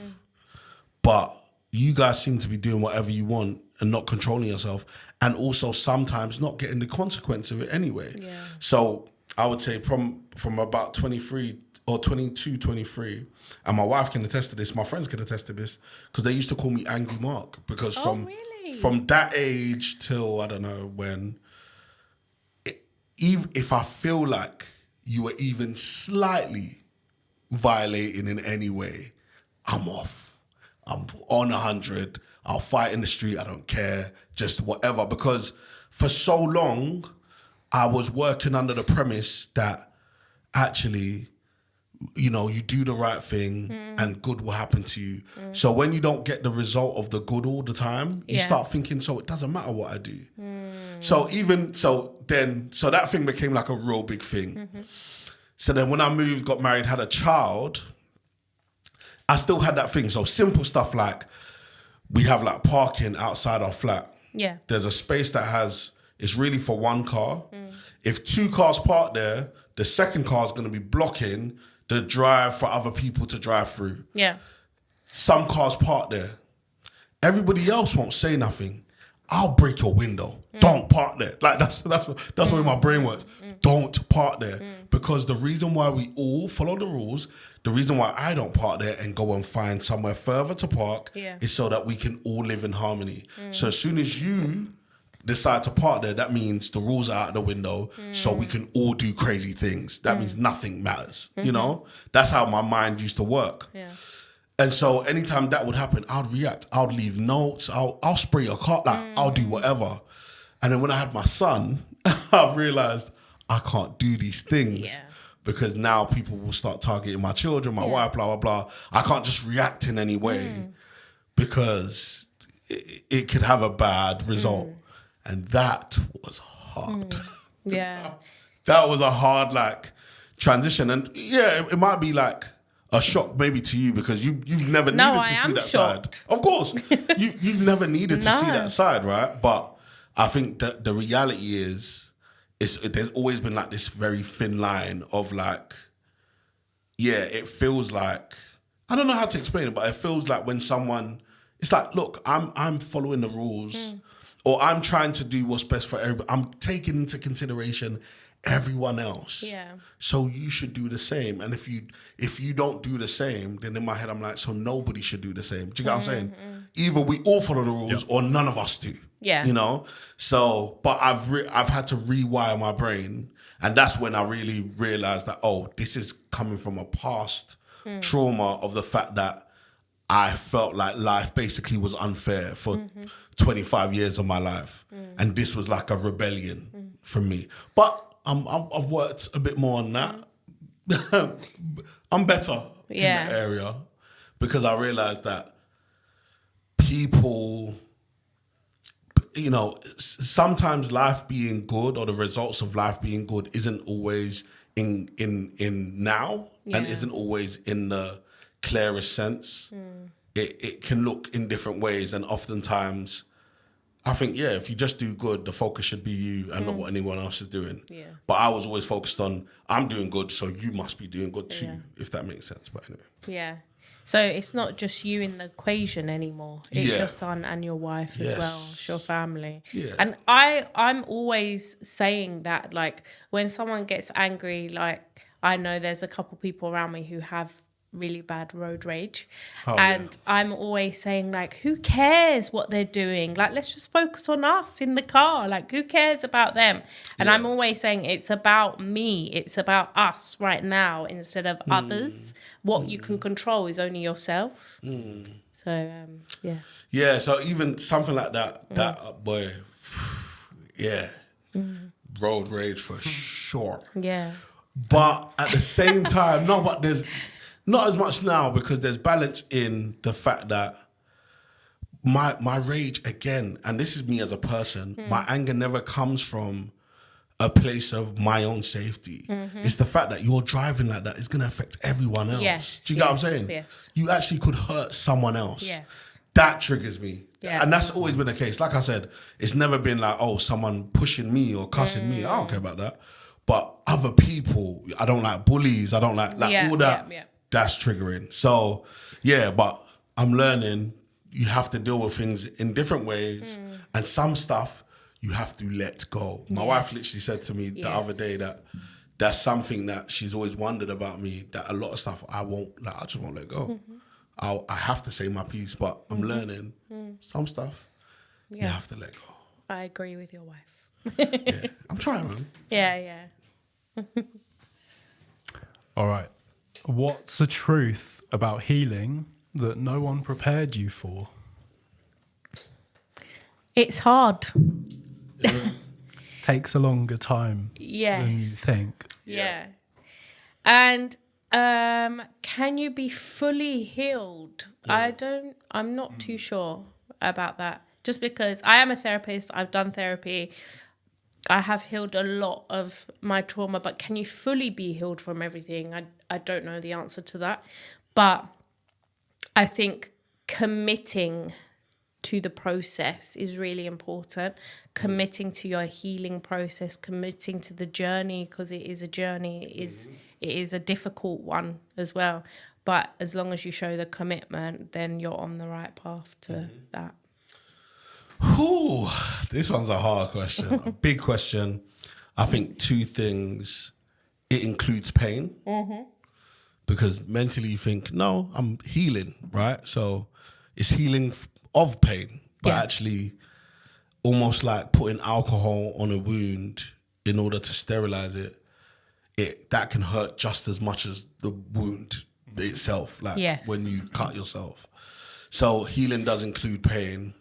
A: But you guys seem to be doing whatever you want and not controlling yourself, and also sometimes not getting the consequence of it anyway. Yeah. So I would say from about 23 or 22, 23, and my wife can attest to this, my friends can attest to this, because they used to call me Angry Mark, because from that age till I don't know when, if I feel like you were even slightly violating in any way, I'm off. I'm on 100. I'll fight in the street. I don't care. Just whatever. Because for so long, I was working under the premise that actually, you do the right thing and good will happen to you. So when you don't get the result of the good all the time, you start thinking, so it doesn't matter what I do. So so that thing became like a real big thing. So then when I moved, got married, had a child, I still had that thing. So simple stuff like we have like parking outside our flat. Yeah. There's a space that it's really for one car. If 2 cars park there, the second car is going to be blocking the drive for other people to drive through. Yeah. Some cars park there. Everybody else won't say nothing. I'll break your window. Don't park there. Like that's where my brain works. Don't park there. Because the reason why we all follow the rules, the reason why I don't park there and go and find somewhere further to park is so that we can all live in harmony. So as soon as you decide to park there, that means the rules are out the window, so we can all do crazy things. That means nothing matters. That's how my mind used to work. Yeah. And so anytime that would happen, I'd react. I'd leave notes. I'll spray your car. Like I'll do whatever. And then when I had my son, I realized I can't do these things because now people will start targeting my children, my wife, blah, blah, blah. I can't just react in any way because it could have a bad result. And that was hard. Yeah. That was a hard transition. And it might be a shock maybe to you because you've never needed to see that side. Of course. You've never needed to see that side, right? But I think that the reality is there's always been this very thin line of it feels like, I don't know how to explain it, but it feels like when someone, it's like, look, I'm following the rules or I'm trying to do what's best for everybody. I'm taking into consideration everyone else. Yeah. So you should do the same. And if you don't do the same, then in my head I'm like, so nobody should do the same. Do you get what I'm saying? Either we all follow the rules or none of us do. Yeah. So, but I've had to rewire my brain And that's when I really realized that, this is coming from a past trauma of the fact that I felt like life basically was unfair for 25 years of my life. And this was like a rebellion from me. But I've worked a bit more on that. I'm better in that area because I realized that people, sometimes life being good or the results of life being good isn't always in now and isn't always in the clearest sense. It can look in different ways, and oftentimes I think, if you just do good, the focus should be you and not what anyone else is doing. Yeah. But I was always focused on, I'm doing good, so you must be doing good too, if that makes sense. But anyway. Yeah.
B: So it's not just you in the equation anymore. It's your son and your wife as well. It's your family. Yeah. And I'm always saying that, like, when someone gets angry, like, I know there's a couple people around me who have really bad road rage. I'm always saying, like, who cares what they're doing? Like, let's just focus on us in the car. Like, who cares about them? And I'm always saying it's about me. It's about us right now instead of others. What you can control is only yourself. So,
A: Yeah, so even something like that, road rage for sure.
B: Yeah.
A: But at the same time, there's not as much now because there's balance in the fact that my rage, again, and this is me as a person, my anger never comes from a place of my own safety. It's the fact that you're driving like that is going to affect everyone else.
B: Yes,
A: Do you get what I'm saying?
B: Yes.
A: You actually could hurt someone else.
B: Yes.
A: That triggers me.
B: Yeah.
A: And that's always been the case. Like I said, it's never been like, someone pushing me or cussing me. I don't care about that. But other people, I don't like bullies. I don't like all that. Yeah. That's triggering. So, but I'm learning you have to deal with things in different ways. And some stuff you have to let go. My wife literally said to me the other day that that's something that she's always wondered about me, that a lot of stuff I just won't let go. I have to say my piece, but I'm learning some stuff you have to let go.
B: I agree with your wife.
A: I'm trying, man.
B: Yeah.
C: All right. What's the truth about healing that no one prepared you for?
B: It's hard.
C: Takes a longer time than you think.
B: Yeah. And can you be fully healed? I'm not too sure about that. Just because I am a therapist, I've done therapy, I have healed a lot of my trauma, but can you fully be healed from everything? I don't know the answer to that. But I think committing to the process is really important. Committing to your healing process, committing to the journey, because it is a journey. It is a difficult one as well. But as long as you show the commitment, then you're on the right path to that.
A: Ooh, this one's a hard question, a big question. I think two things. It includes pain, because mentally you think, no, I'm healing, right? So it's healing of pain, but actually almost like putting alcohol on a wound in order to sterilize it, that can hurt just as much as the wound itself, like when you cut yourself. So healing does include pain.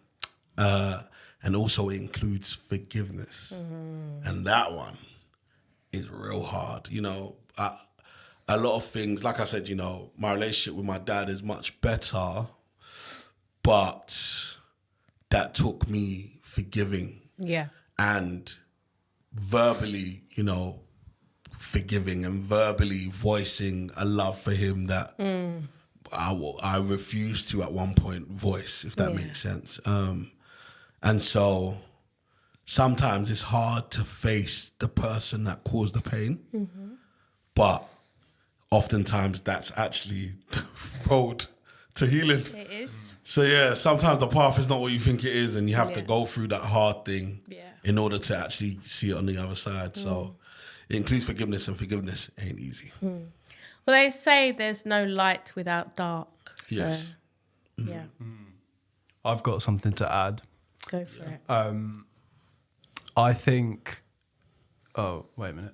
A: And also it includes forgiveness. And that one is real hard. A lot of things, like I said, my relationship with my dad is much better, but that took me forgiving. Yeah. And verbally, forgiving and verbally voicing a love for him that I refused to at one point voice, if that makes sense. And so sometimes it's hard to face the person that caused the pain, but oftentimes that's actually the road to healing.
B: It is.
A: So sometimes the path is not what you think it is, and you have to go through that hard thing in order to actually see it on the other side. So it includes forgiveness, and forgiveness ain't easy.
B: Well, they say there's no light without dark. So,
A: yes.
B: Yeah.
C: I've got something to add.
B: Go for it.
C: I think Oh, wait a minute.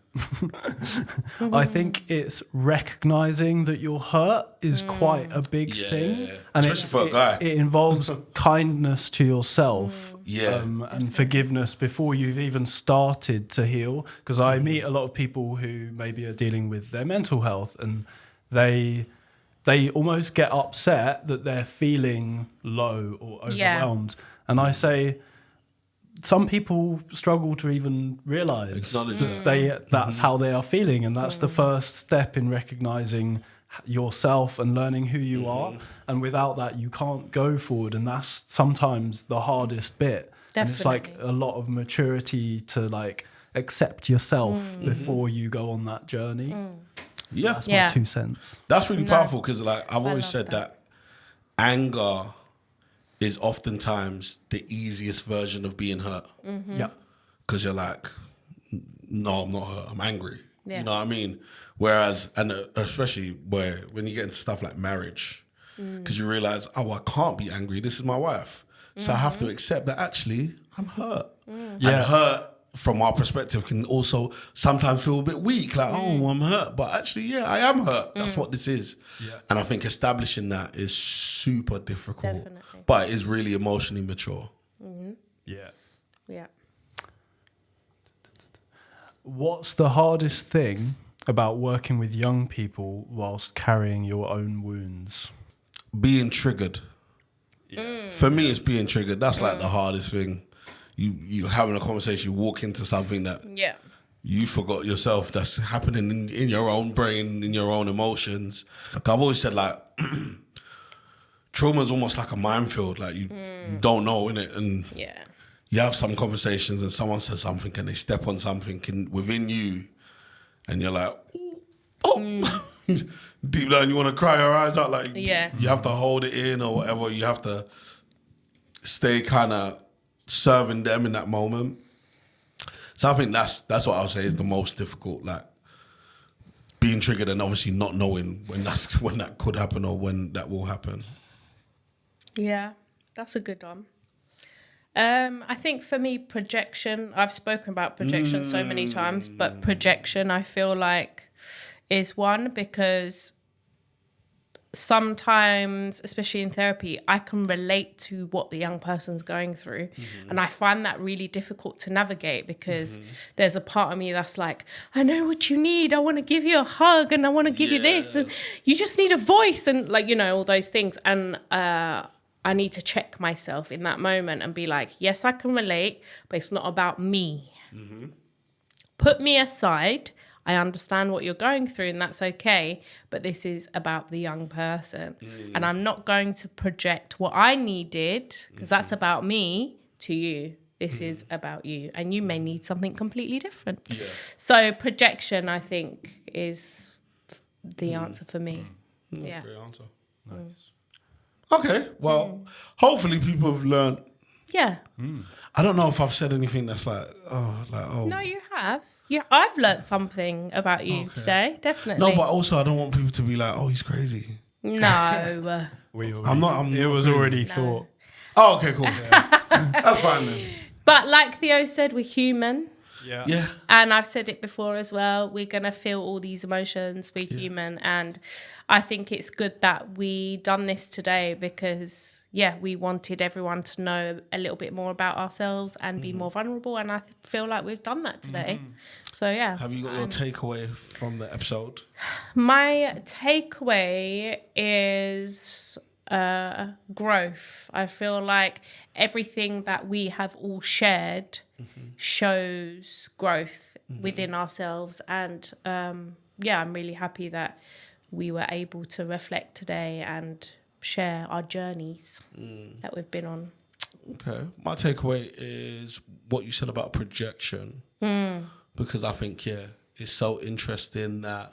C: I think it's recognizing that you're hurt is quite a big thing. And
A: especially for a guy.
C: It involves kindness to yourself and forgiveness before you've even started to heal. Because I meet a lot of people who maybe are dealing with their mental health, and they almost get upset that they're feeling low or overwhelmed. And I say, some people struggle to even realise that that's how they are feeling, and that's the first step in recognising yourself and learning who you are. And without that, you can't go forward, and that's sometimes the hardest bit.
B: Definitely.
C: And it's like a lot of maturity to like accept yourself before you go on that journey.
A: Yeah,
C: that's my 2 cents.
A: That's really powerful, because like I've always said that anger is oftentimes the easiest version of being hurt.
C: Yeah.
A: Because you're like, no, I'm not hurt, I'm angry.
B: Yeah.
A: You know what I mean? Whereas, and especially when you get into stuff like marriage, because you realize, oh, I can't be angry, this is my wife. So I have to accept that actually I'm hurt. And hurt, from our perspective, can also sometimes feel a bit weak, like, oh, I'm hurt. But actually, yeah, I am hurt. That's what this is. Yeah. And I think establishing that is super difficult.
B: Definitely.
A: But it is really emotionally mature.
C: Yeah.
B: Yeah.
C: What's the hardest thing about working with young people whilst carrying your own wounds?
A: Being triggered. Yeah. For me, it's being triggered. That's like the hardest thing. You having a conversation, you walk into something that you forgot yourself, that's happening in your own brain, in your own emotions. Like I've always said, like, trauma is almost like a minefield. Like you don't know, innit? And you have some conversations and someone says something and they step on something within you and you're like, oh. Deep down you want to cry your eyes out. Like you have to hold it in or whatever. You have to stay kind of serving them in that moment. So I think that's what I would say is the most difficult, like being triggered and obviously not knowing when that could happen or when that will happen.
B: Yeah, that's a good one. I think for me, projection, I've spoken about projection so many times, but projection I feel like is one, because sometimes, especially in therapy, I can relate to what the young person's going through. And I find that really difficult to navigate, because there's a part of me that's like, I know what you need. I want to give you a hug and I want to give you this. And you just need a voice and like, you know, all those things. And I need to check myself in that moment and be like, yes, I can relate, but it's not about me. Put me aside. I understand what you're going through and that's okay, but this is about the young person. And I'm not going to project what I needed, because that's about me, to you. This is about you. And you may need something completely different. Yeah. So projection, I think, is the answer for me. Yeah.
A: Great answer. Nice. Okay, well, hopefully people have learned.
B: Yeah.
A: I don't know if I've said anything that's like, oh.
B: No, you have. Yeah, I've learnt something about you today, definitely.
A: No, but also I don't want people to be like, oh, he's crazy.
B: No.
A: I'm not
C: it was
A: crazy.
C: already thought.
A: Oh, okay, cool. That's fine then.
B: But like Theo said, we're human.
C: Yeah.
B: And I've said it before as well. We're going to feel all these emotions. We're human. And I think it's good that we done this today because, we wanted everyone to know a little bit more about ourselves and be more vulnerable. And I feel like we've done that today. So, yeah.
A: Have you got your takeaway from the episode?
B: My takeaway is growth. I feel like everything that we have all shared shows growth within ourselves. And, I'm really happy that we were able to reflect today and share our journeys that we've been on.
A: Okay. My takeaway is what you said about projection. Because I think, it's so interesting that,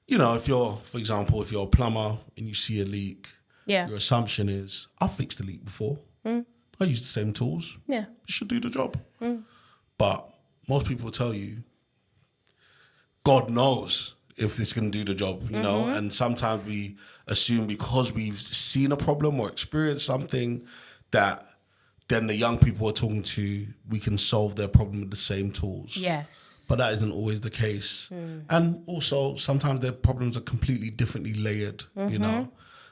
A: if you're, for example, if you're a plumber and you see a leak, your assumption is, I've fixed the leak before. I use the same tools. Yeah. It should do the job. But most people tell you, God knows if it's going to do the job, you know? And sometimes we assume because we've seen a problem or experienced something that then the young people we're talking to, we can solve their problem with the same tools.
B: Yes.
A: But that isn't always the case. And also, sometimes their problems are completely differently layered, you know?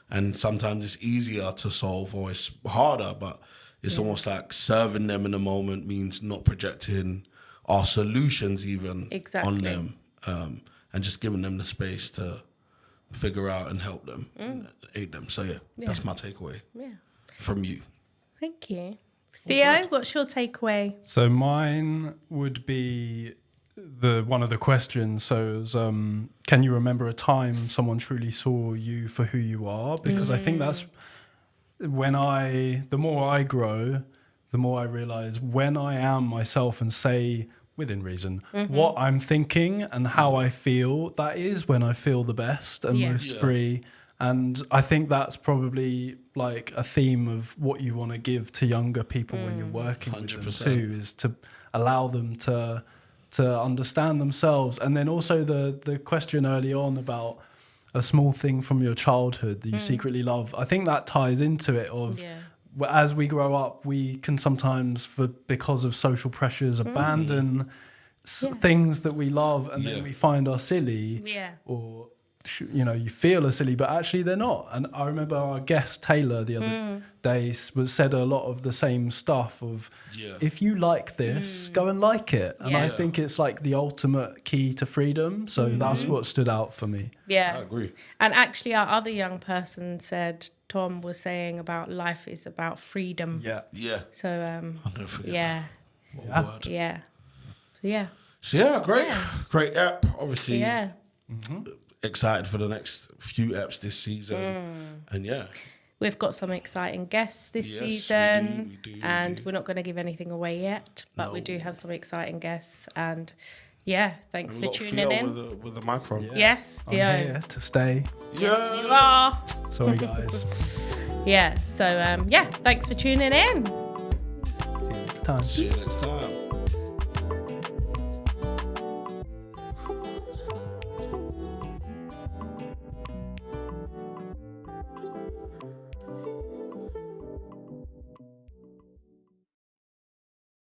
A: And sometimes it's easier to solve or it's harder, but it's almost like serving them in the moment means not projecting our solutions even on them, and just giving them the space to figure out and help them and aid them. So that's my takeaway from you.
B: Thank you. Theo, what's your takeaway?
C: So mine would be one of the questions. So it was, can you remember a time someone truly saw you for who you are? Because I think that's the more I grow, the more I realize when I am myself and say within reason what I'm thinking and how I feel, that is when I feel the best and most free. And I think that's probably like a theme of what you want to give to younger people when you're working 100%. With them too, is to allow them to understand themselves. And then also the question early on about a small thing from your childhood that you secretly love, I think that ties into it of as we grow up, we can sometimes, because of social pressures, abandon things that we love, and then we find are silly, or you feel are silly, but actually they're not. And I remember our guest Taylor the other day said a lot of the same stuff of if you like this, go and like it. And I think it's like the ultimate key to freedom. So that's what stood out for me.
B: Yeah,
A: I agree.
B: And actually, our other young person said, Tom was saying about life is about freedom.
A: Yeah.
B: So
A: I'll never forget that. What a word.
B: Yeah. So
A: Great app. Obviously. Excited for the next few apps this season. And
B: we've got some exciting guests this season.
A: We do.
B: We're not going to give anything away yet, but we do have some exciting guests. And thanks for tuning in.
A: With the microphone.
B: Yes,
C: I'm here to stay.
B: Yes, you are.
C: Sorry, guys.
B: So thanks for tuning in.
C: See you next time.
A: See you next time.